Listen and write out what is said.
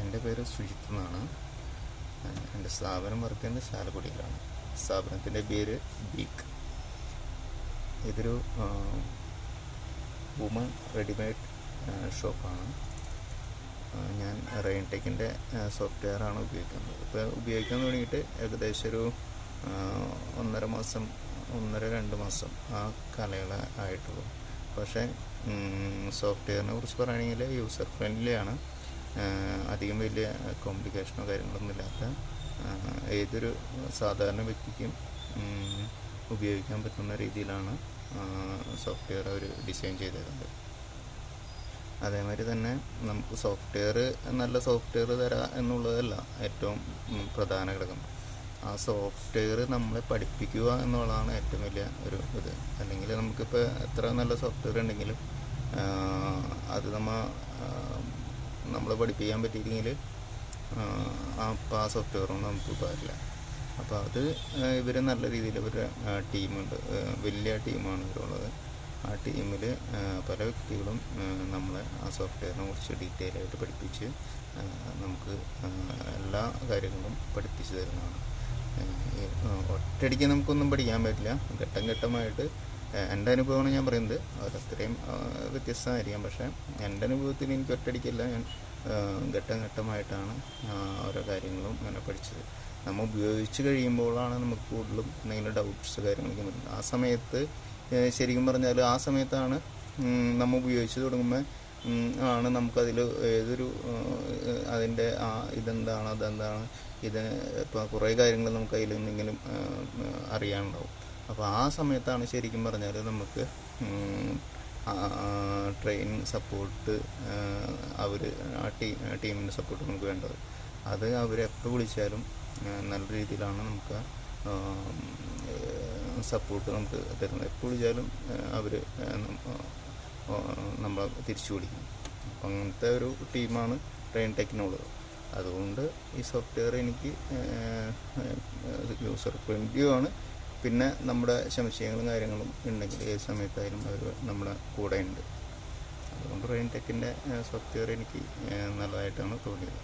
എൻ്റെ പേര് സുജിത്ത് എന്നാണ്. എൻ്റെ സ്ഥാപനം വർക്ക് ചെയ്യുന്നത് ചാലക്കുടിയിലാണ്. സ്ഥാപനത്തിൻ്റെ പേര് ബീക്ക്. ഇതൊരു വുമൺ റെഡിമെയ്ഡ് ഷോപ്പാണ്. ഞാൻ റെയിൻടെക്കിൻ്റെ സോഫ്റ്റ്വെയറാണ് ഉപയോഗിക്കുന്നത്. ഇപ്പോൾ ഉപയോഗിക്കാൻ തുടങ്ങിയിട്ട് ഏകദേശം ഒരു 1.5 മാസം 1-2 മാസം ആ കാലയളവ് ആയിട്ടുള്ളൂ. പക്ഷേ സോഫ്റ്റ്വെയറിനെ കുറിച്ച് പറയുകയാണെങ്കിൽ യൂസർ ഫ്രണ്ട്ലിയാണ്. അധികം വലിയ കോംപ്ലിക്കേഷനോ കാര്യങ്ങളൊന്നും ഇല്ലാത്ത ഏതൊരു സാധാരണ വ്യക്തിക്കും ഉപയോഗിക്കാൻ പറ്റുന്ന രീതിയിലാണ് സോഫ്റ്റ്വെയർ അവർ ഡിസൈൻ ചെയ്തിട്ടുണ്ട്. അതേമാതിരി തന്നെ നമുക്ക് നല്ല സോഫ്റ്റ്വെയർ തരാം എന്നുള്ളതല്ല ഏറ്റവും പ്രധാന ഘടകം. ആ സോഫ്റ്റ്വെയർ നമ്മളെ പഠിപ്പിക്കുക എന്നുള്ളതാണ് ഏറ്റവും വലിയ ഒരു ഇത്. അല്ലെങ്കിൽ നമുക്കിപ്പോൾ എത്ര നല്ല സോഫ്റ്റ്വെയർ ഉണ്ടെങ്കിലും അത് നമ്മളെ പഠിപ്പിക്കാൻ പറ്റിയില്ലെങ്കിൽ ആ സോഫ്റ്റ്വെയറൊന്നും നമുക്ക് ഉപകാരമില്ല. അപ്പോൾ അത് ഇവർ നല്ല രീതിയിൽ ഇവരുടെ ടീമുണ്ട്, വലിയ ടീമാണ് ഇവരുള്ളത്. ആ ടീമിൽ പല വ്യക്തികളും നമ്മളെ ആ സോഫ്റ്റ്വെയറിനെ കുറിച്ച് ഡീറ്റെയിൽ ആയിട്ട് പഠിപ്പിച്ച് നമുക്ക് എല്ലാ കാര്യങ്ങളും പഠിപ്പിച്ചു തരുന്നതാണ്. ഒറ്റയടിക്ക് നമുക്കൊന്നും പഠിക്കാൻ പറ്റില്ല. ഘട്ടം ഘട്ടമായിട്ട് എൻ്റെ അനുഭവമാണ് ഞാൻ പറയുന്നത്. അതത്രയും വ്യത്യസ്തമായിരിക്കാം. പക്ഷേ എൻ്റെ അനുഭവത്തിൽ എനിക്ക് ഒറ്റയടിക്കല്ല, ഞാൻ ഘട്ടം ഘട്ടമായിട്ടാണ് ഓരോ കാര്യങ്ങളും അങ്ങനെ പഠിച്ചത്. നമ്മൾ ഉപയോഗിച്ച് കഴിയുമ്പോഴാണ് നമുക്ക് കൂടുതലും എന്തെങ്കിലും ഡൗട്ട്സ് കാര്യങ്ങളൊക്കെ വരുന്നത്. ആ സമയത്ത് ശരിക്കും പറഞ്ഞാൽ ആ സമയത്താണ് നമ്മൾ ഉപയോഗിച്ച് തുടങ്ങുമ്പോൾ ആണ് നമുക്കതിൽ ഏതൊരു അതിൻ്റെ ഇതെന്താണ് അതെന്താണ് ഇത് ഇപ്പോൾ കുറേ കാര്യങ്ങൾ നമുക്ക് അതിൽ എന്തെങ്കിലും അറിയാനുണ്ടാവും. അപ്പോൾ ആ സമയത്താണ് ശരിക്കും പറഞ്ഞാൽ നമുക്ക് ട്രെയിനിങ് സപ്പോർട്ട് ടീമിൻ്റെ സപ്പോർട്ട് നമുക്ക് വേണ്ടത്. അത് അവരെപ്പോൾ വിളിച്ചാലും നല്ല രീതിയിലാണ് നമുക്ക് സപ്പോർട്ട് നമുക്ക് തരുന്നത്. എപ്പോൾ വിളിച്ചാലും അവർ നമ്മളെ തിരിച്ചു വിളിക്കും. അപ്പം അങ്ങനത്തെ ഒരു ടീമാണ് റെയിൻടെക്കിനുള്ളത്. അതുകൊണ്ട് ഈ സോഫ്റ്റ്വെയർ എനിക്ക് യൂസർ ഫ്രണ്ട്ലിയുമാണ്. പിന്നെ നമ്മുടെ സംശയങ്ങളും കാര്യങ്ങളും ഉണ്ടെങ്കിൽ ഏത് സമയത്തായാലും അവർ നമ്മുടെ കൂടെ ഉണ്ട്. അതുകൊണ്ട് റെയിൻടെക്കിൻ്റെ സോഫ്റ്റ്വെയർ എനിക്ക് നല്ലതായിട്ടാണ് തോന്നിയത്.